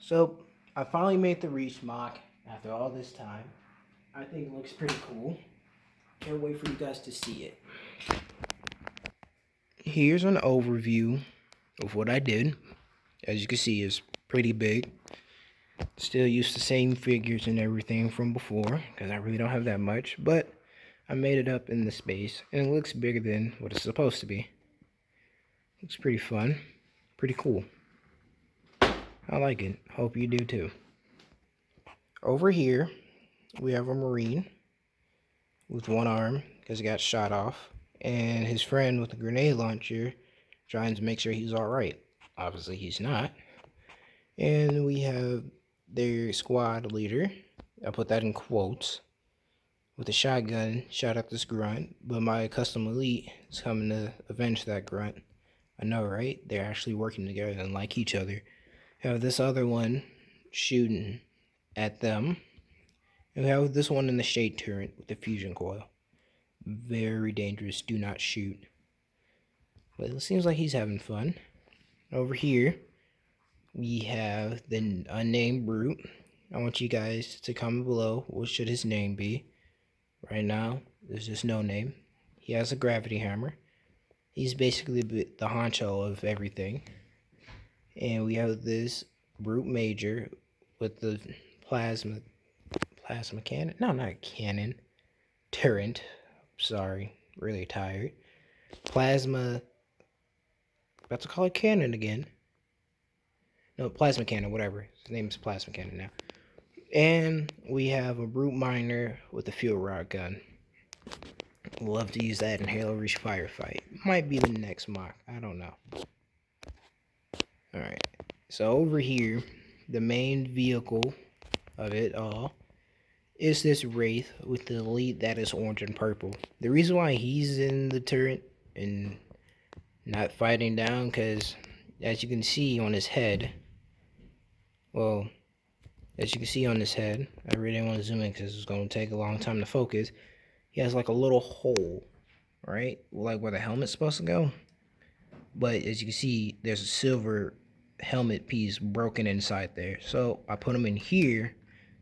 So I finally made the Reach Moc after all this time. I think it looks pretty cool. Can't wait for you guys to see it. Here's an overview of what I did. As you can see, it's pretty big. Still use the same figures and everything from before, because I really don't have that much, but I made it up in the space, and it looks bigger than what it's supposed to be. Looks pretty fun. Pretty cool. I like it. Hope you do too. Over here, we have a Marine with one arm because he got shot off, and his friend with a grenade launcher trying to make sure he's alright. Obviously, he's not. And we have their squad leader, I put that in quotes, with a shotgun, shot at this grunt, but my custom elite is coming to avenge that grunt. I know, right? They're actually working together and like each other. Have this other one shooting at them. And we have this one in the shade turret with the fusion coil. Very dangerous. Do not shoot. But it seems like he's having fun. Over here, we have the unnamed brute. I want you guys to comment below what should his name be. Right now, there's just no name. He has a gravity hammer. He's basically the honcho of everything. And we have this brute major with the plasma cannon. No, not a cannon. Turret. Sorry, really tired. Plasma. About to call it cannon again. No, plasma cannon, whatever. His name is plasma cannon now. And we have a brute miner with a fuel rod gun. Love to use that in Halo Reach Firefight. Might be the next mock. I don't know. Alright. So over here, the main vehicle of it all is this Wraith with the elite that is orange and purple. The reason why he's in the turret and not fighting down, because as you can see on his head, well, as you can see on his head, I really don't want to zoom in because it's going to take a long time to focus. He has like a little hole, right? Like where the helmet's supposed to go. But as you can see, there's a silver helmet piece broken inside there. So I put him in here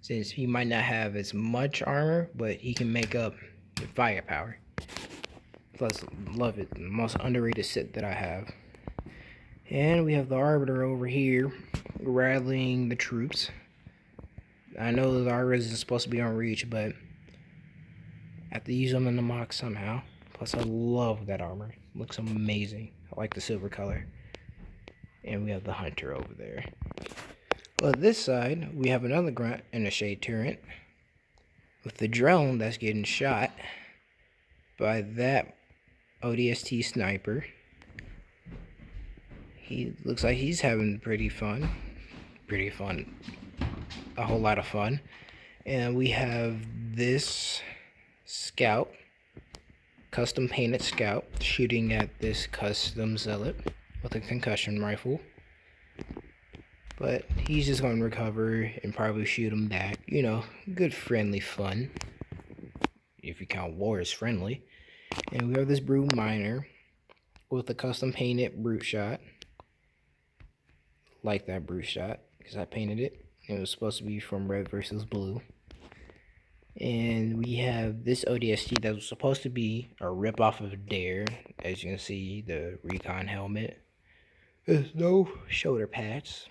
since he might not have as much armor, but he can make up the firepower. Plus, love it. The most underrated set that I have. And we have the Arbiter over here rallying the troops. I know the Arbiter isn't supposed to be on Reach, but I have to use them in the mock somehow. Plus, I love that armor. It looks amazing. I like the silver color. And we have the Hunter over there. On this side, we have another grunt in a shade turret with the drone that's getting shot by that ODST sniper. He looks like he's having pretty fun. A whole lot of fun. And we have this scout, custom painted scout, shooting at this custom zealot with a concussion rifle. But he's just going to recover and probably shoot him back. You know, good friendly fun. If you count war as friendly. And we have this brute miner with a custom painted brute shot. Like that brute shot because I painted it. It was supposed to be from red versus blue. And we have this ODST that was supposed to be a rip off of Dare. As you can see, the recon helmet. There's no shoulder pads.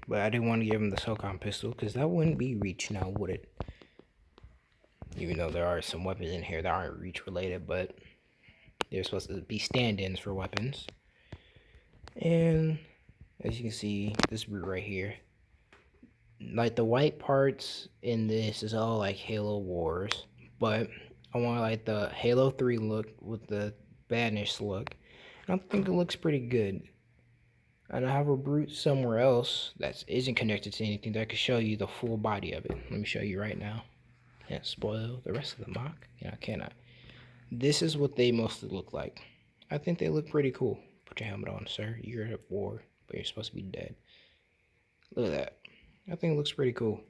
But I didn't want to give him the SOCOM pistol because that wouldn't be Reach now, would it? Even though there are some weapons in here that aren't Reach related, but they're supposed to be stand-ins for weapons. And as you can see, this brute right here, like the white parts in this is all like Halo Wars, but I want like the Halo 3 look with the banished look. I think it looks pretty good. And I have a brute somewhere else that isn't connected to anything that could show you the full body of it. Let me show you right now. Can't spoil the rest of the mock. Yeah, I cannot. This is what they mostly look like. I think they look pretty cool. Put your helmet on, sir. You're at war, but you're supposed to be dead. Look at that. I think it looks pretty cool.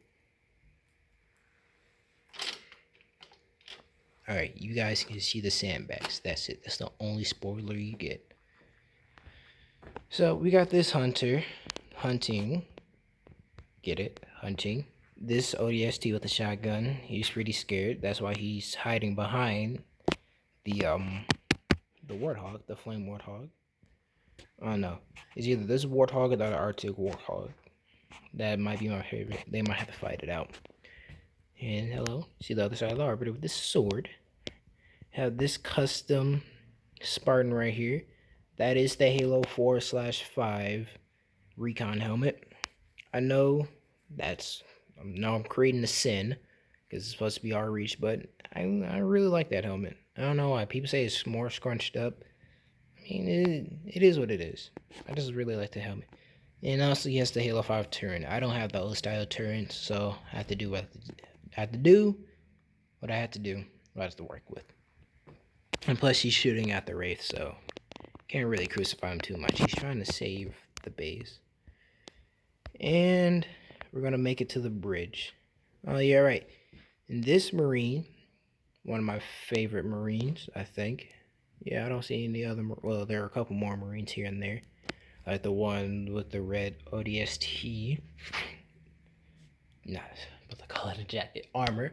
Alright, you guys can see the sandbags. That's it. That's the only spoiler you get. So we got this hunter hunting Get it? Hunting. This ODST with a shotgun, he's pretty scared. That's why he's hiding behind the warthog, the flame warthog. Oh no, it's either this warthog or the Arctic warthog. That might be my favorite. They might have to fight it out. And hello, see the other side of the arbiter with this sword. Have this custom Spartan right here. That is the Halo 4/5 recon helmet. I know I'm creating a sin because it's supposed to be our reach, but I really like that helmet. I don't know why. People say it's more scrunched up. I mean, it is what it is. I just really like the helmet. And also, he has the Halo 5 turret. I don't have the old style turret, so I have to do what I have to do. What I have to do. What I have to work with. And plus, he's shooting at the Wraith, so can't really crucify him too much. He's trying to save the base. And we're going to make it to the bridge. Oh, yeah, right. And this Marine, one of my favorite Marines, I think. Yeah, I don't see any other. Well, there are a couple more Marines here and there. Like the one with the red ODST. Not, but they call it a jacket. Armor.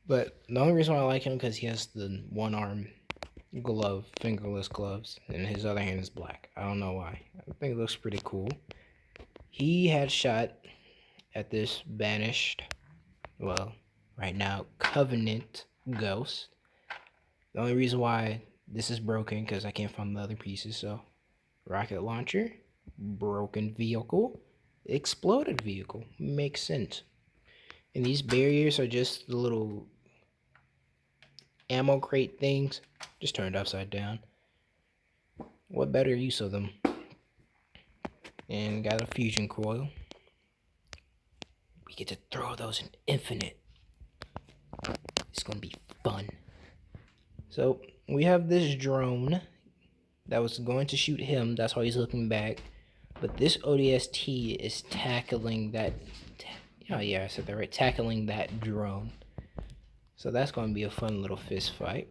But the only reason why I like him because he has the one arm glove, fingerless gloves, and his other hand is black. I don't know why. I think it looks pretty cool. He had shot at this banished, well, right now, Covenant Ghost. The only reason why this is broken because I can't find the other pieces, so rocket launcher, broken vehicle, exploded vehicle. Makes sense. And these barriers are just the little ammo crate things, just turned upside down. What better use of them? And got a fusion coil. We get to throw those in infinite. It's gonna be fun. So we have this drone that was going to shoot him. That's why he's looking back. But this ODST is tackling that. Oh yeah, I said that right. Tackling that drone. So that's going to be a fun little fist fight.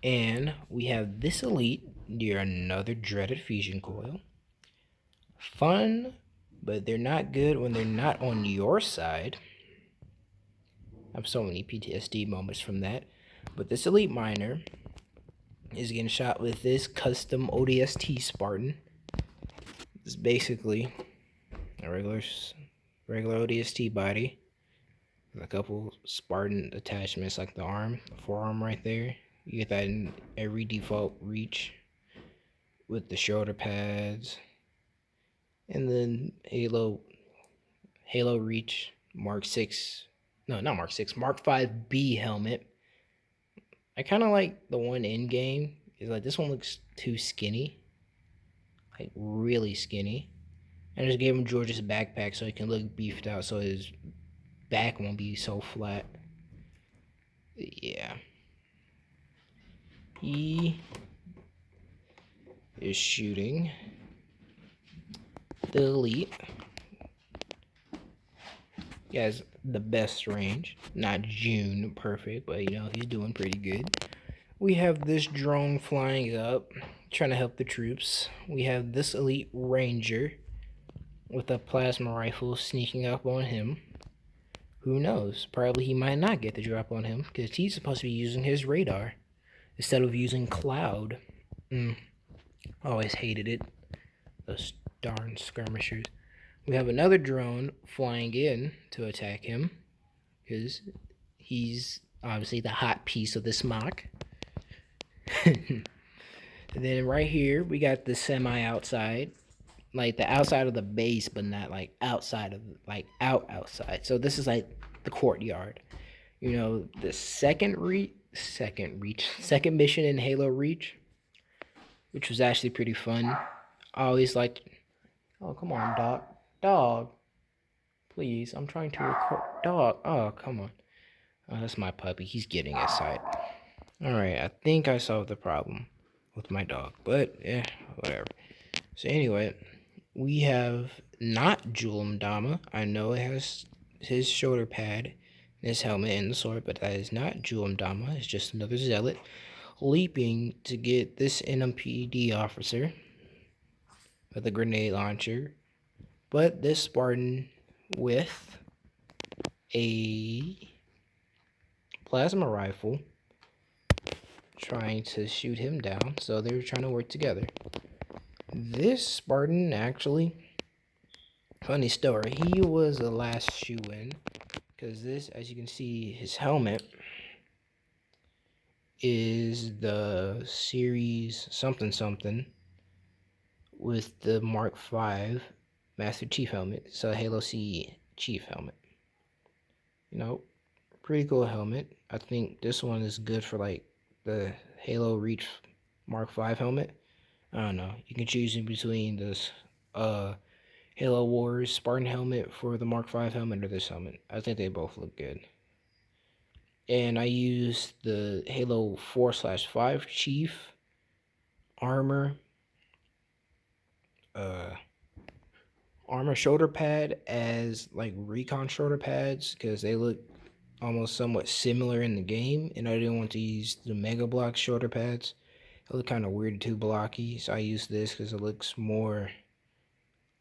And we have this elite near another dreaded fusion coil. Fun, but they're not good when they're not on your side. I have so many PTSD moments from that. But this elite miner is getting shot with this custom ODST Spartan. It's basically a regular ODST body with a couple Spartan attachments like the arm, the forearm right there. You get that in every default reach with the shoulder pads. And then Halo Reach Mark 6. No, not Mark 6. Mark 5B helmet. I kind of like the one in game. Is like this one looks too skinny. Like really skinny. I just gave him George's backpack so he can look beefed out so his back won't be so flat. Yeah. He is shooting the elite. He has the best range. Not June perfect, but you know, he's doing pretty good. We have this drone flying up, trying to help the troops. We have this elite ranger with a plasma rifle sneaking up on him. Who knows? Probably he might not get the drop on him because he's supposed to be using his radar instead of using cloud. Always hated it. Those darn skirmishers. We have another drone flying in to attack him because he's obviously the hot piece of this mock. And then right here we got the semi outside, like the outside of the base, but not like outside of like outside. So this is like the courtyard. You know, the second mission in Halo Reach, which was actually pretty fun. I always liked. Oh, come on, dog, please. I'm trying to record. Dog. Oh, come on. Oh, that's my puppy. He's getting excited. All right, I think I solved the problem with my dog, but yeah, whatever. So anyway, we have not Julum Dama. I know it has his shoulder pad, his helmet, and the sword, but that is not Julum Dama. It's just another zealot leaping to get this NMPD officer with a grenade launcher But this Spartan with a plasma rifle trying to shoot him down, so they were trying to work together. This Spartan, actually, funny story, he was the last shoe-in, because this, as you can see, his helmet is the series something something with the Mark V Master Chief helmet. It's a Halo C Chief helmet. You know, pretty cool helmet. I think this one is good for like the Halo Reach Mark V helmet. I don't know. You can choose in between this Halo Wars Spartan helmet for the Mark V helmet or this helmet. I think they both look good. And I used the Halo 4/5 Chief armor shoulder pad as like recon shoulder pads because they look almost somewhat similar in the game, and I didn't want to use the Mega Block shoulder pads. It looked kind of weird, too blocky, so I used this because it looks more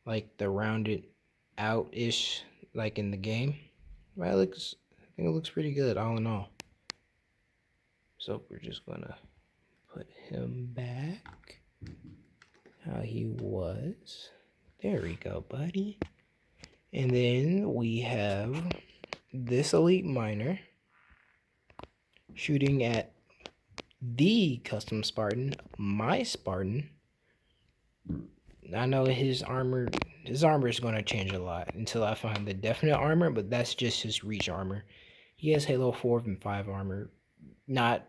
like the rounded out-ish like in the game. But I think it looks pretty good all in all. So we're just gonna put him back how he was. There we go, buddy. And then we have this elite miner shooting at the custom Spartan, my Spartan. I know his armor is going to change a lot until I find the definite armor, but that's just his Reach armor. He has Halo 4 and 5 armor. Not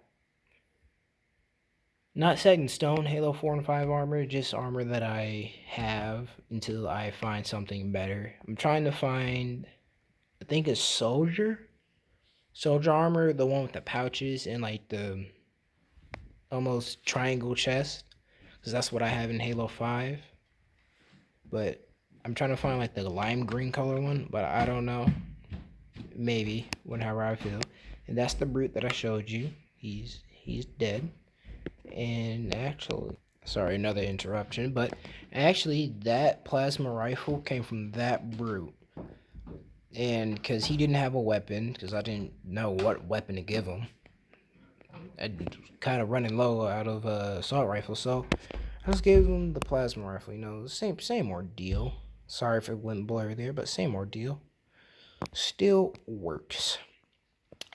set in stone Halo 4 and 5 armor, just armor that I have until I find something better. I'm trying to find, I think it's soldier armor, the one with the pouches and like the almost triangle chest, because that's what I have in Halo 5. But I'm trying to find like the lime green color one, but I don't know. Maybe whenever I feel. And that's the brute that I showed you. He's dead. And actually, sorry, another interruption, but actually that plasma rifle came from that brute. And because he didn't have a weapon, because I didn't know what weapon to give him, I kind of running low out of assault rifle, so I just gave him the plasma rifle. You know, same ordeal. Sorry if it went blurry there, but same ordeal. Still works.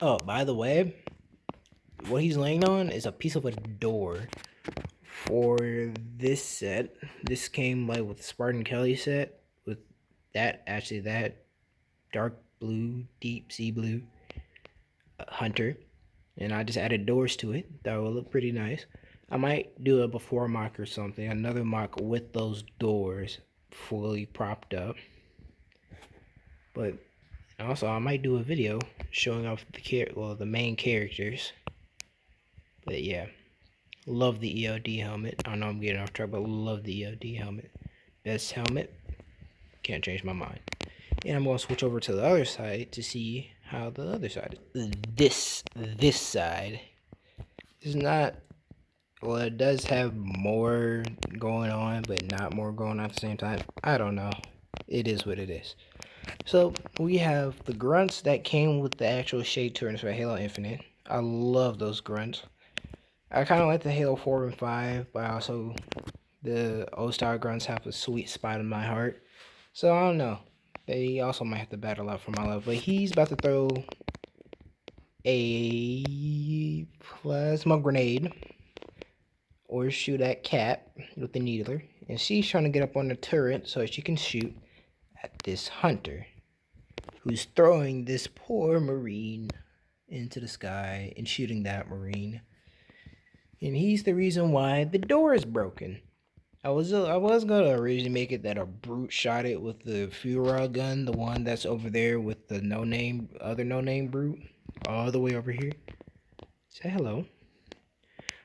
Oh, by the way, what he's laying on is a piece of a door for this set. This came like with the Spartan Kelly set with that dark blue, deep sea blue hunter, and I just added doors to it. That will look pretty nice. I might do a before mock or something, another mock with those doors fully propped up. But also I might do a video showing off the main characters. But yeah, love the EOD helmet. I know I'm getting off track, but love the EOD helmet. Best helmet. Can't change my mind. And I'm going to switch over to the other side to see how the other side is. This side is not, well, it does have more going on, but not more going on at the same time. I don't know. It is what it is. So we have the grunts that came with the actual shade turns for Halo Infinite. I love those grunts. I kind of like the Halo 4 and 5, but also the old-style grunts have a sweet spot in my heart. So I don't know. They also might have to battle out for my love. But he's about to throw a plasma grenade or shoot at Cat with the needler. And she's trying to get up on the turret so she can shoot at this hunter who's throwing this poor Marine into the sky and shooting that Marine. And he's the reason why the door is broken. I was gonna originally make it that a brute shot it with the Furor gun, the one that's over there with the other no-name brute, all the way over here. Say hello.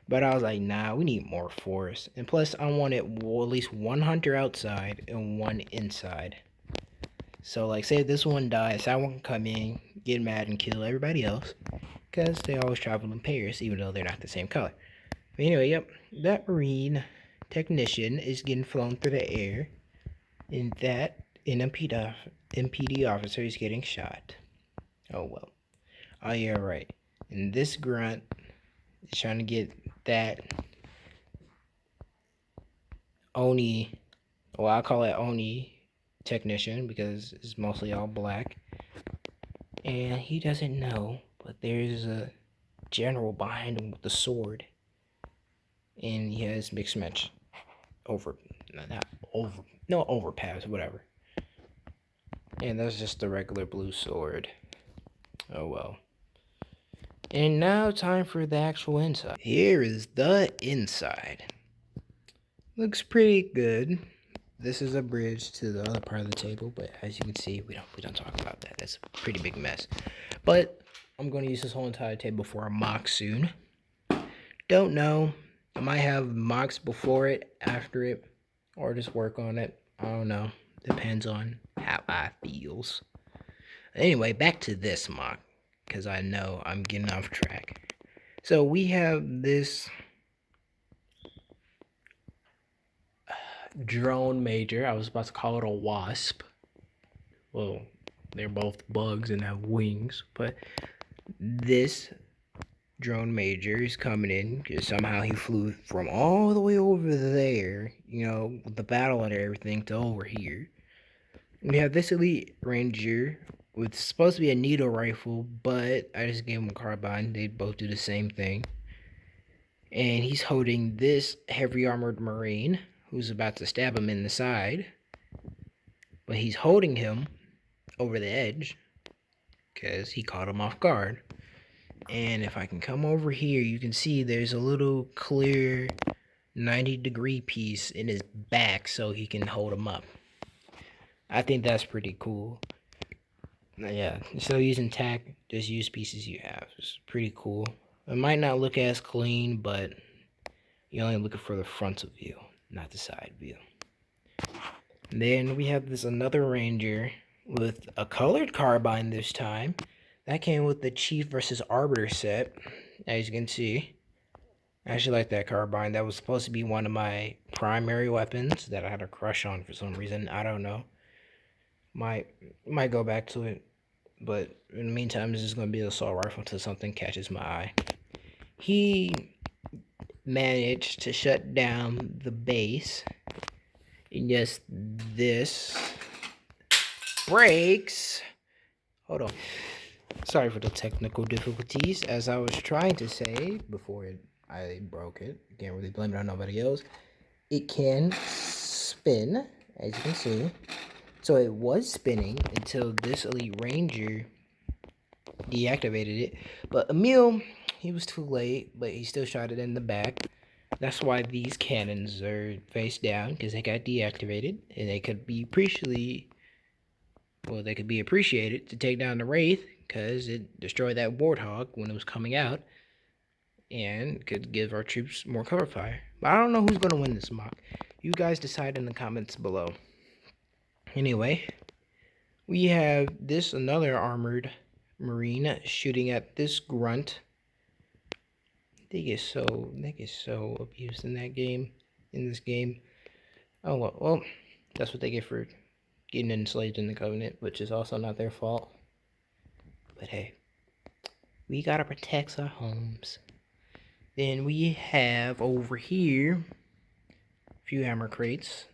But I was like, nah, we need more force. And plus, I wanted at least one hunter outside and one inside. So, like, say if this one dies, I won't come in, get mad, and kill everybody else. Because they always travel in pairs, even though they're not the same color. But anyway, yep, that Marine technician is getting flown through the air. And that An MPD officer is getting shot. Oh well. Oh yeah, right. And this grunt is trying to get that Oni, well, I call it Oni technician because it's mostly all black. And he doesn't know, but there's a general behind him with the sword. And he has mixed match overpass, whatever. And that's just the regular blue sword. Oh well. And now time for the actual inside. Here is the inside. Looks pretty good. This is a bridge to the other part of the table, but as you can see, we don't talk about that. That's a pretty big mess. But I'm going to use this whole entire table for a mock soon. Don't know. I might have mocks before it, after it, or just work on it. I don't know. Depends on how I feels. Anyway, back to this mock, because I know I'm getting off track. So we have this drone major. I was about to call it a wasp. Well, they're both bugs and have wings, but this drone major is coming in because somehow he flew from all the way over there, you know, with the battle and everything, to over here. We have this elite ranger with supposed to be a needle rifle, but I just gave him a carbine. They both do the same thing. And he's holding this heavy armored marine who's about to stab him in the side, but he's holding him over the edge because he caught him off guard. And if I can come over here, you can see there's a little clear 90-degree piece in his back so he can hold him up. I think that's pretty cool. Yeah, instead of using tack, just use pieces you have. It's pretty cool. It might not look as clean, but you're only looking for the frontal view, not the side view. And then we have this another ranger with a colored carbine this time. That came with the Chief versus Arbiter set, as you can see. I actually like that carbine. That was supposed to be one of my primary weapons that I had a crush on for some reason. I don't know. Might go back to it. But in the meantime, this is going to be an assault rifle until something catches my eye. He managed to shut down the base. And yes, this breaks. Hold on. Sorry for the technical difficulties. As I was trying to say before I broke it, can't really blame it on nobody else. It can spin, as you can see. So it was spinning until this elite ranger deactivated it. But Emil, he was too late, but he still shot it in the back. That's why these cannons are face down, because they got deactivated, and they could be appreciated to take down the Wraith, because it destroyed that Warthog when it was coming out, and could give our troops more cover fire. But I don't know who's going to win this mock. You guys decide in the comments below. Anyway, we have this another armored marine shooting at this grunt. They get so abused in this game. Oh well, that's what they get for getting enslaved in the Covenant, which is also not their fault. But hey, we gotta protect our homes. Then we have over here a few hammer crates.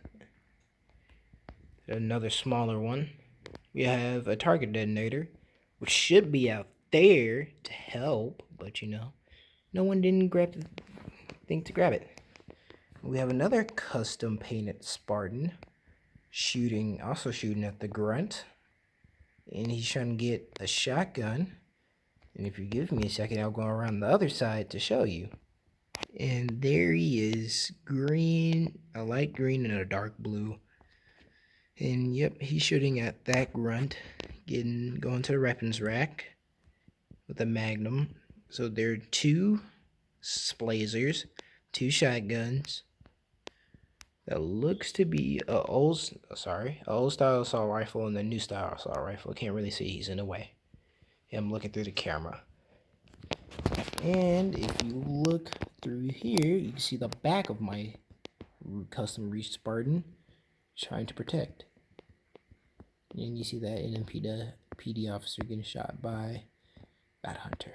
Another smaller one. We have a target detonator, which should be out there to help, but you know, no one didn't grab the thing to grab it. We have another custom painted Spartan also shooting at the grunt, and he's trying to get a shotgun. And if you give me a second, I'll go around the other side to show you. And there he is, green, a light green and a dark blue. And yep, he's shooting at that grunt, going to the weapons rack with a magnum. So there are 2 splazers, 2 shotguns. That looks to be a old style assault rifle and a new style assault rifle. I can't really see, he's in the way. I'm looking through the camera. And if you look through here, you can see the back of my custom Reach Spartan trying to protect. And you see that NMPD officer getting shot by Bat Hunter.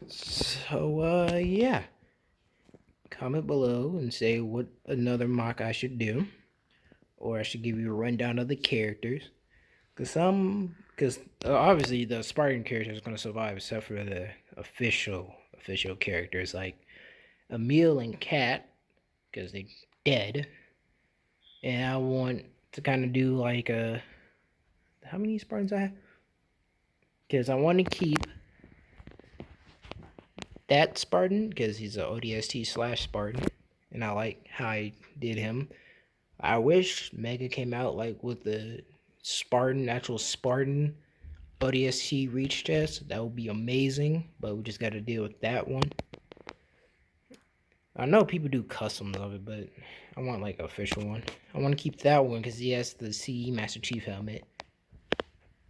So, yeah. Comment below and say what another mock I should do. Or I should give you a rundown of the characters. Because obviously the Spartan character is going to survive except for the official characters like Emil and Kat, because they're dead. And I want to kind of do like how many Spartans I have? Because I want to keep that Spartan because he's an ODST / Spartan, and I like how I did him. I wish Mega came out like with the actual Spartan ODST reach test. That would be amazing, but we just got to deal with that one. I know people do customs of it, but I want like an official one. I want to keep that one because he has the CE Master Chief helmet.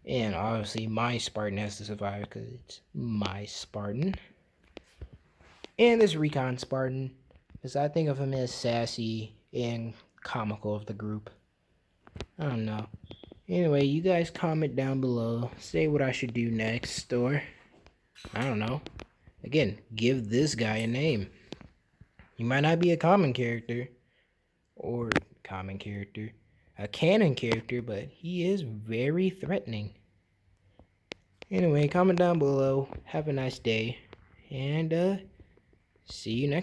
And obviously my Spartan has to survive because it's my Spartan. And this Recon Spartan, because I think of him as sassy and comical of the group. I don't know. Anyway, you guys comment down below. Say what I should do next, or I don't know. Again, give this guy a name. He might not be a common character, a canon character, but he is very threatening. Anyway, comment down below. Have a nice day, and see you next